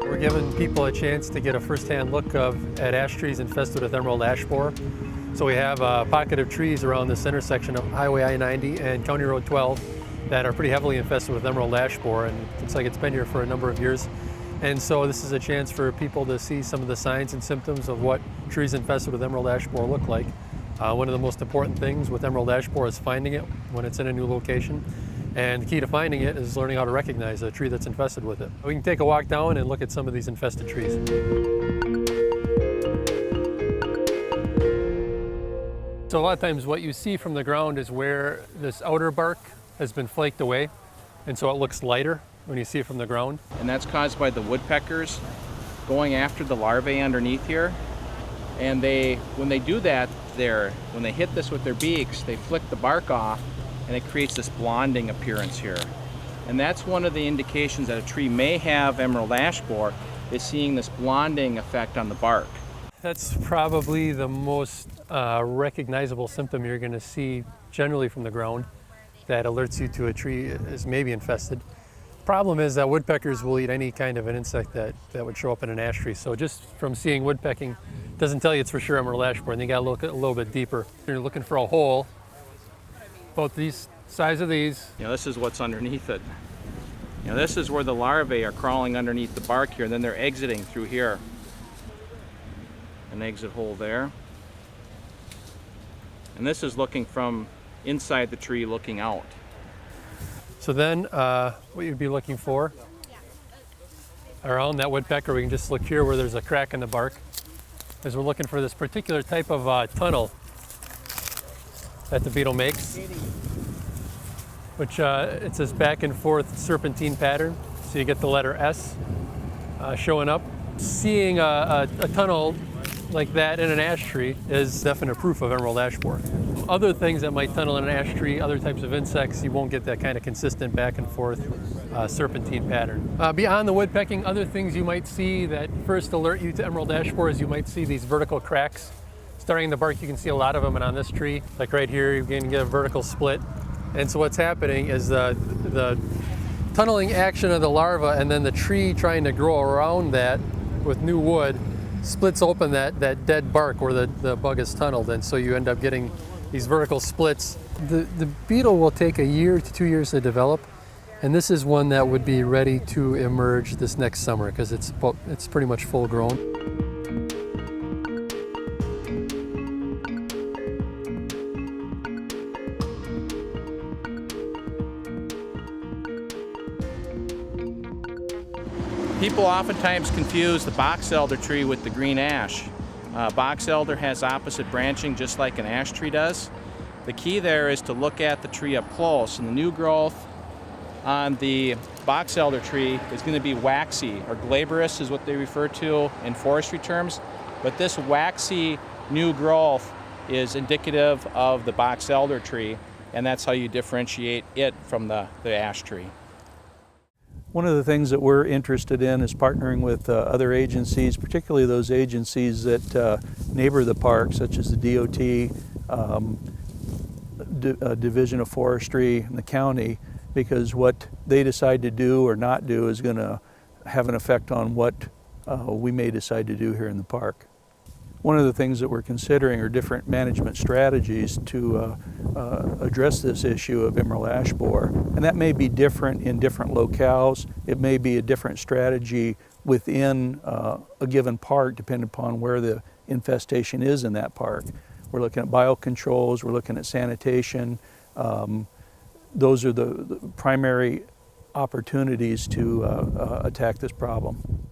We're giving people a chance to get a first-hand look at ash trees infested with emerald ash borer. So we have a pocket of trees around this intersection of Highway I-90 and County Road 12 that are pretty heavily infested with emerald ash borer, and it looks like it's been here for a number of years. And so this is a chance for people to see some of the signs and symptoms of what trees infested with emerald ash borer look like. One of the most important things with emerald ash borer is finding it when it's in a new location. And the key to finding it is learning how to recognize a tree that's infested with it. We can take a walk down and look at some of these infested trees. So a lot of times what you see from the ground is where this outer bark has been flaked away, and so it looks lighter when you see it from the ground. And that's caused by the woodpeckers going after the larvae underneath here. And when they do that, when they hit this with their beaks, they flick the bark off, and it creates this blonding appearance here. And that's one of the indications that a tree may have emerald ash borer, is seeing this blonding effect on the bark. That's probably the most recognizable symptom you're going to see generally from the ground that alerts you to a tree is maybe infested. Problem is that woodpeckers will eat any kind of an insect that would show up in an ash tree. So just from seeing woodpecking doesn't tell you it's for sure emerald ash borer, and you got to look a little bit deeper. You're looking for a hole about these size of these. This is what's underneath it. This is where the larvae are crawling underneath the bark here, and then they're exiting through here. An exit hole there. And this is looking from inside the tree looking out. So then what you'd be looking for around that woodpecker, we can just look here where there's a crack in the bark, is we're looking for this particular type of tunnel that the beetle makes, which it's this back and forth serpentine pattern. So you get the letter S showing up. Seeing a tunnel like that in an ash tree is definite proof of emerald ash borer. Other things that might tunnel in an ash tree, other types of insects, you won't get that kind of consistent back and forth serpentine pattern. Beyond the woodpecking, other things you might see that first alert you to emerald ash borer is you might see these vertical cracks starting in the bark. You can see a lot of them, and on this tree, like right here, you can get a vertical split. And so what's happening is the tunneling action of the larva and then the tree trying to grow around that with new wood splits open that dead bark where the bug is tunneled, and so you end up getting these vertical splits. The beetle will take 1 year to 2 years to develop, and this is one that would be ready to emerge this next summer because it's pretty much full grown. People oftentimes confuse the box elder tree with the green ash. Box elder has opposite branching just like an ash tree does. The key there is to look at the tree up close, and the new growth on the box elder tree is going to be waxy, or glabrous is what they refer to in forestry terms. But this waxy new growth is indicative of the box elder tree, and that's how you differentiate it from the ash tree. One of the things that we're interested in is partnering with other agencies, particularly those agencies that neighbor the park, such as the DOT, Division of Forestry, and the county, because what they decide to do or not do is going to have an effect on what we may decide to do here in the park. One of the things that we're considering are different management strategies to address this issue of emerald ash borer. And that may be different in different locales. It may be a different strategy within a given park, depending upon where the infestation is in that park. We're looking at biocontrols, we're looking at sanitation. Those are the primary opportunities to attack this problem.